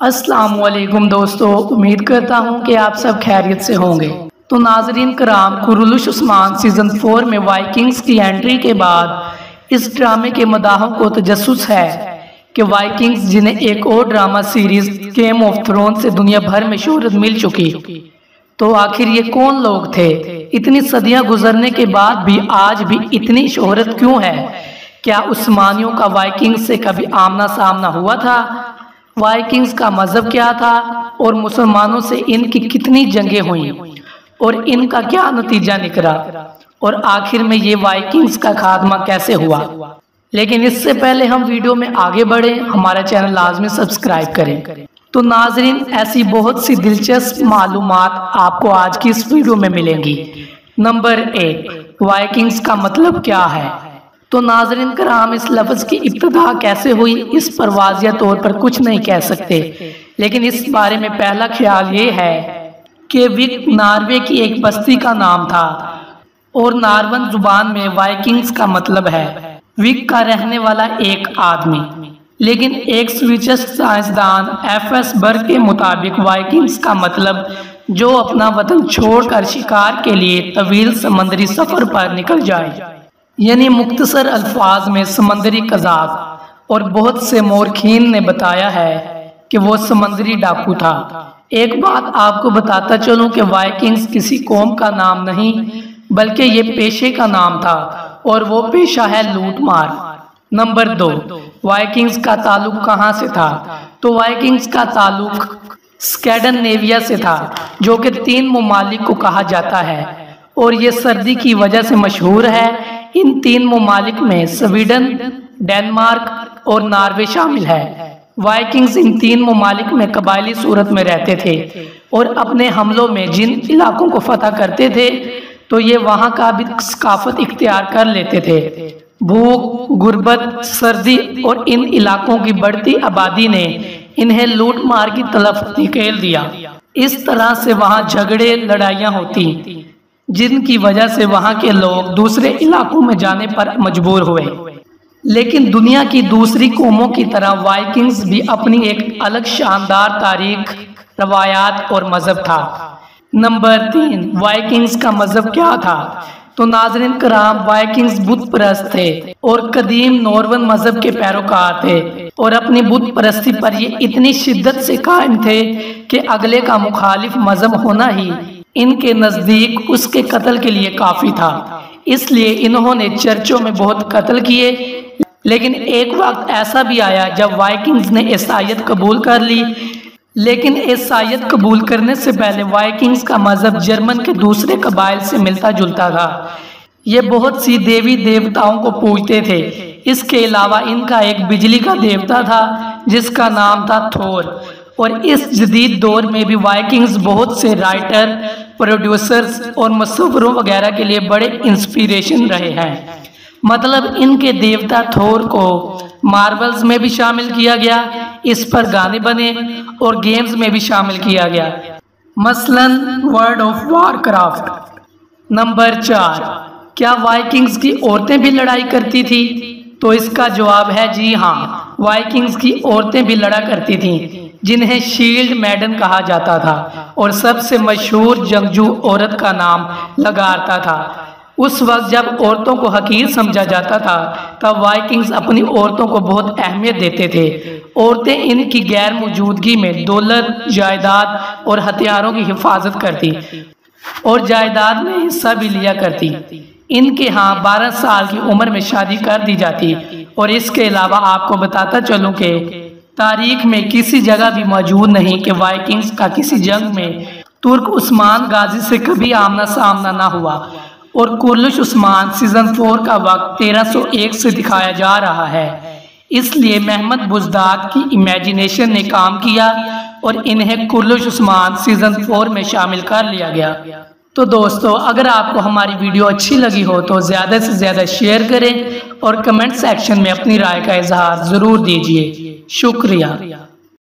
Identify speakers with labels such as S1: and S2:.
S1: अस्सलामुअलैकुम दोस्तों, उम्मीद करता हूँ कि आप सब खैरियत से होंगे। तो नाजरीन कराम, कुरुलुश उस्मान सीजन 4 में वाइकिंग्स की एंट्री के बाद इस ड्रामे के मदाहों को तजस्सुस है कि वाइकिंग्स, जिन्हें एक और drama series Game of Thrones से दुनिया भर में शोहरत मिल चुकी, तो आखिर ये कौन लोग थे? इतनी सदियां गुजरने के बाद भी आज भी इतनी शोहरत क्यों है? क्या उस्मानियों का वाइकिंग्स से कभी आमना सामना हुआ था? वाइकिंग्स का मजहब क्या था और मुसलमानों से इनकी कितनी जंगें हुई और इनका क्या नतीजा निकला, और आखिर में ये वाइकिंग्स का खात्मा कैसे हुआ? लेकिन इससे पहले हम वीडियो में आगे बढ़े, हमारा चैनल लाजमी सब्सक्राइब करें। तो नाजरीन, ऐसी बहुत सी दिलचस्प मालूमात आपको आज की इस वीडियो में मिलेंगी। नंबर 1, वाइकिंग्स का मतलब क्या है? तो नाजरीन कराम, इस लफ्ज़ की इब्तिदा कैसे हुई, इस पर वाज़िया तौर पर कुछ नहीं कह सकते, लेकिन इस बारे में पहला ख्याल ये है कि विक नॉर्वे की एक बस्ती का नाम था और नॉर्वन जुबान में वाइकिंग्स का मतलब है विक का रहने वाला एक आदमी। लेकिन एक स्विडिश साइंसदान एफ.एस. बर्ग के मुताबिक वाइकिंग्स का मतलब जो अपना वतन छोड़कर शिकार के लिए तवील समंदरी सफर पर निकल जाए, यानी मुख्तसर अल्फाज में समंदरी कज़ाक। और बहुत से मौरखीन ने बताया है कि वो समंदरी डाकू था। एक बात आपको बताता चलूं कि वाइकिंग्स किसी कौम का नाम नहीं, बल्कि ये पेशे का नाम था, और वो पेशा है लूट मार। नंबर 2, वाइकिंग्स का ताल्लुक कहाँ से था? तो वाइकिंग्स का ताल्लुक स्कैंडिनेविया से था, जो कि 3 ममालिक को कहा जाता है, और ये सर्दी की वजह से मशहूर है। इन 3 ममालिक में स्वीडन, डेनमार्क और नॉर्वे शामिल है। वाइकिंग्स इन 3 ममालिक में कबायली सूरत में रहते थे और अपने हमलों में जिन इलाकों को फतह करते थे तो ये वहाँ का भी सकाफत इख्तियार कर लेते थे। भूख, गुर्बत, सर्दी और इन इलाकों की बढ़ती आबादी ने इन्हें लूट मार की तरफ धकेल दिया। इस तरह से वहाँ झगड़े, लड़ाइयाँ होती, जिनकी वजह से वहाँ के लोग दूसरे इलाकों में जाने पर मजबूर हुए। लेकिन दुनिया की दूसरी कौमों की तरह वाइकिंग्स भी अपनी एक अलग शानदार तारीख, रवायात और मजहब था। नंबर 3, वाइकिंग्स का मजहब क्या था? तो नाज़रीन कराम, वाइकिंग्स बुत परस्त थे और कदीम नॉर्वन मजहब के पैरोकार थे, और अपनी बुत परस्ती पर ये इतनी शिद्दत से कायम थे कि अगले का मुखालिफ मजहब होना ही इनके नज़दीक उसके कत्ल के लिए काफ़ी था। इसलिए इन्होंने चर्चों में बहुत कत्ल किए। लेकिन एक वक्त ऐसा भी आया जब वाइकिंग्स ने ईसाईयत कबूल कर ली। लेकिन ईसाईयत कबूल करने से पहले वाइकिंग्स का मजहब जर्मन के दूसरे कबाइल से मिलता जुलता था। ये बहुत सी देवी देवताओं को पूजते थे। इसके अलावा इनका एक बिजली का देवता था जिसका नाम था थोर। और इस जदीद दौर में भी वाइकिंग्स बहुत से राइटर, प्रोड्यूसर्स और मुसव्विरों वगैरह के लिए बड़े इंस्पिरेशन रहे हैं। मतलब इनके देवता थोर को मार्वल्स में भी शामिल किया गया, इस पर गाने बने, और गेम्स में भी शामिल किया गया, मसलन वर्ल्ड ऑफ वारक्राफ्ट। नंबर 4, क्या वाइकिंग्स की औरतें भी लड़ाई करती थी? तो इसका जवाब है जी हाँ, वाइकिंग्स की औरतें भी लड़ा करती थीं, जिन्हें शील्ड मैडन कहा जाता था, और सबसे मशहूर जंगजू औरत का नाम लगारता था। उस वक्त जब औरतों को हकीर समझा जाता था, तब वाइकिंग्स अपनी औरतों को बहुत अहमियत देते थे। औरतें इनकी गैर मौजूदगी में दौलत, जायदाद और हथियारों की हिफाजत करती और जायदाद में हिस्सा भी लिया करती। इनके यहाँ 12 साल की उम्र में शादी कर दी जाती। और इसके अलावा आपको बताता चलूँ कि तारीख में किसी जगह भी मौजूद नहीं कि वाइकिंग्स का किसी जंग में तुर्क उस्मान गाजी से कभी आमना सामना ना हुआ। और कुरुलुश उस्मान सीजन 4 का वक्त 1301 से दिखाया जा रहा है, इसलिए महमद बुज़दाग की इमेजिनेशन ने काम किया और इन्हें कुरुलुश उस्मान सीजन 4 में शामिल कर लिया गया। तो दोस्तों, अगर आपको हमारी वीडियो अच्छी लगी हो तो ज़्यादा से ज़्यादा शेयर करें और कमेंट सेक्शन में अपनी राय का इजहार ज़रूर दीजिए। शुक्रिया।